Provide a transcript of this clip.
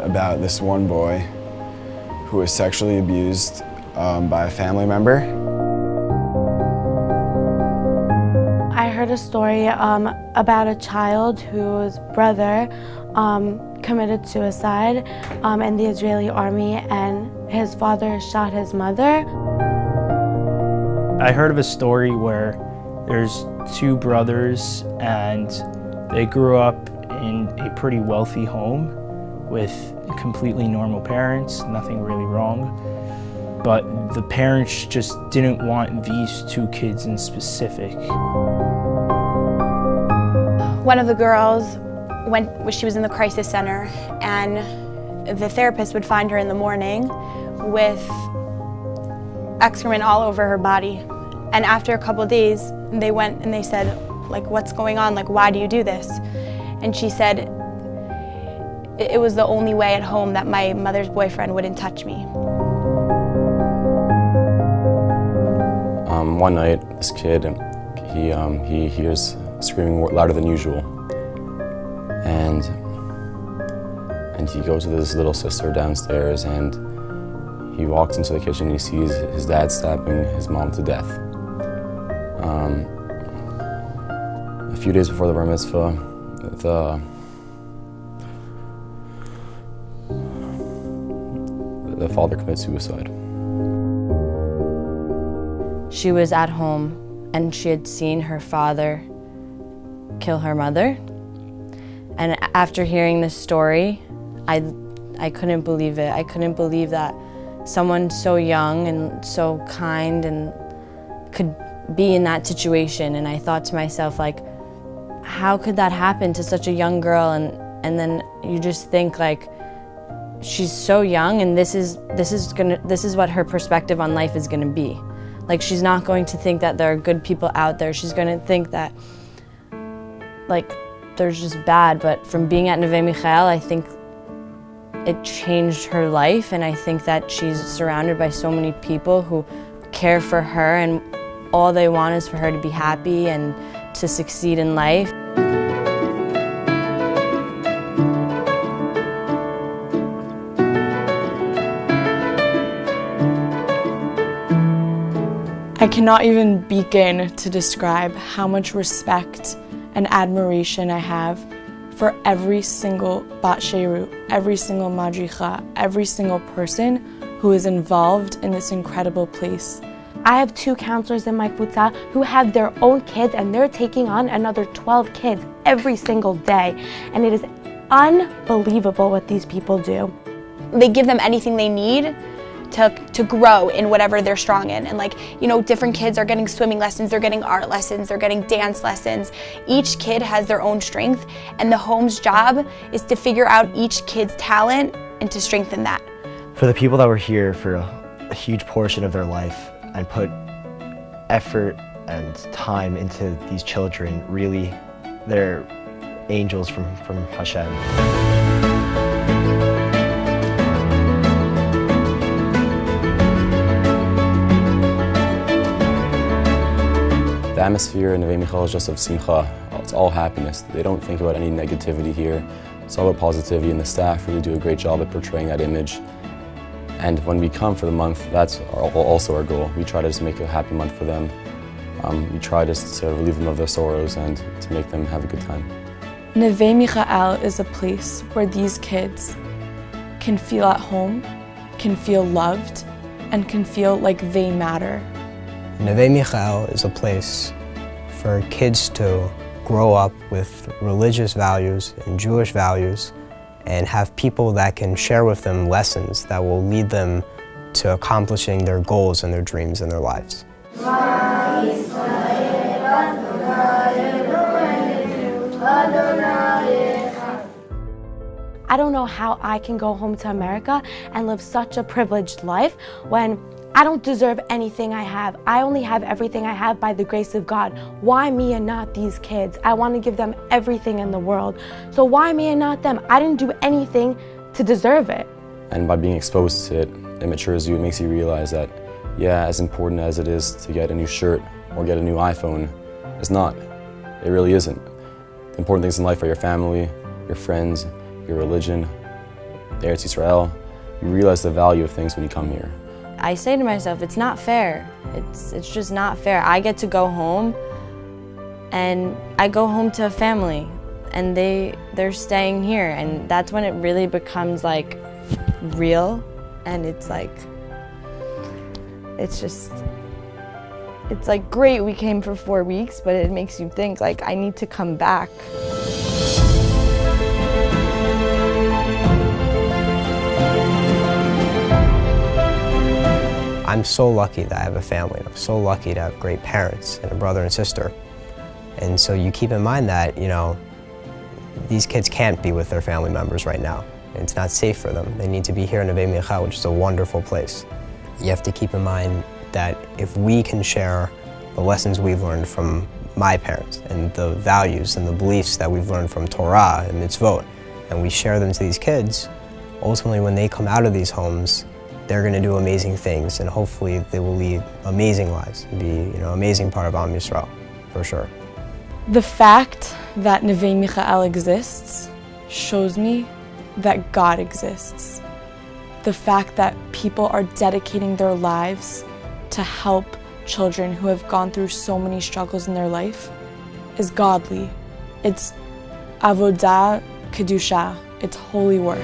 about this one boy who was sexually abused by a family member. I heard a story about a child whose brother committed suicide in the Israeli army, and his father shot his mother. I heard of a story where there's two brothers and they grew up in a pretty wealthy home with completely normal parents, nothing really wrong. But the parents just didn't want these two kids in specific. One of the girls she was in the crisis center, and the therapist would find her in the morning with excrement all over her body. And after a couple of days, they went and they said, like, what's going on? Like, why do you do this? And she said, it was the only way at home that my mother's boyfriend wouldn't touch me. One night, this kid, he hears screaming louder than usual. And he goes with his little sister downstairs, and he walks into the kitchen and he sees his dad stabbing his mom to death. A few days before the bar mitzvah, the father commits suicide. She was at home and she had seen her father kill her mother. And after hearing this story, I couldn't believe it. I couldn't believe that someone so young and so kind and could be in that situation. And I thought to myself, like, how could that happen to such a young girl? And then you just think, like, she's so young, and this is what her perspective on life is gonna be. Like, she's not going to think that there are good people out there. She's gonna think that, like, they're just bad. But from being at Neve Michael, I think it changed her life, and I think that she's surrounded by so many people who care for her, and all they want is for her to be happy and to succeed in life. I cannot even begin to describe how much respect and admiration I have for every single bat sheiru, every single madricha, every single person who is involved in this incredible place. I have 2 counselors in my kfutza who have their own kids, and they're taking on another 12 kids every single day. And it is unbelievable what these people do. They give them anything they need to grow in whatever they're strong in. And, like, you know, different kids are getting swimming lessons, they're getting art lessons, they're getting dance lessons. Each kid has their own strength, and the home's job is to figure out each kid's talent and to strengthen that. For the people that were here for a huge portion of their life and put effort and time into these children, really, they're angels from Hashem. The atmosphere in Neve Michael is just of simcha. It's all happiness. They don't think about any negativity here. It's all about positivity, and the staff really do a great job at portraying that image. And when we come for the month, that's also our goal. We try to just make a happy month for them. We try just to relieve them of their sorrows and to make them have a good time. Neve Michael is a place where these kids can feel at home, can feel loved, and can feel like they matter. Neve Michael is a place for kids to grow up with religious values and Jewish values, and have people that can share with them lessons that will lead them to accomplishing their goals and their dreams in their lives. I don't know how I can go home to America and live such a privileged life when I don't deserve anything I have. I only have everything I have by the grace of God. Why me and not these kids? I want to give them everything in the world. So why me and not them? I didn't do anything to deserve it. And by being exposed to it, it matures you. It makes you realize that, yeah, as important as it is to get a new shirt or get a new iPhone, it's not. It really isn't. The important things in life are your family, your friends, your religion, Eretz Yisrael, you realize the value of things when you come here. I say to myself, it's not fair. It's just not fair. I get to go home, and I go home to a family, and they're staying here, and that's when it really becomes like real, and it's like, it's like great we came for 4 weeks, but it makes you think like I need to come back. I'm so lucky that I have a family. I'm so lucky to have great parents and a brother and sister. And so you keep in mind that, you know, these kids can't be with their family members right now. It's not safe for them. They need to be here in Neve Michael, which is a wonderful place. You have to keep in mind that if we can share the lessons we've learned from my parents and the values and the beliefs that we've learned from Torah and mitzvot, and we share them to these kids, ultimately when they come out of these homes, they're going to do amazing things, and hopefully they will lead amazing lives and be, you know, amazing part of Am Yisrael, for sure. The fact that Neve Michael exists shows me that God exists. The fact that people are dedicating their lives to help children who have gone through so many struggles in their life is godly. It's avodah kedusha. It's holy work.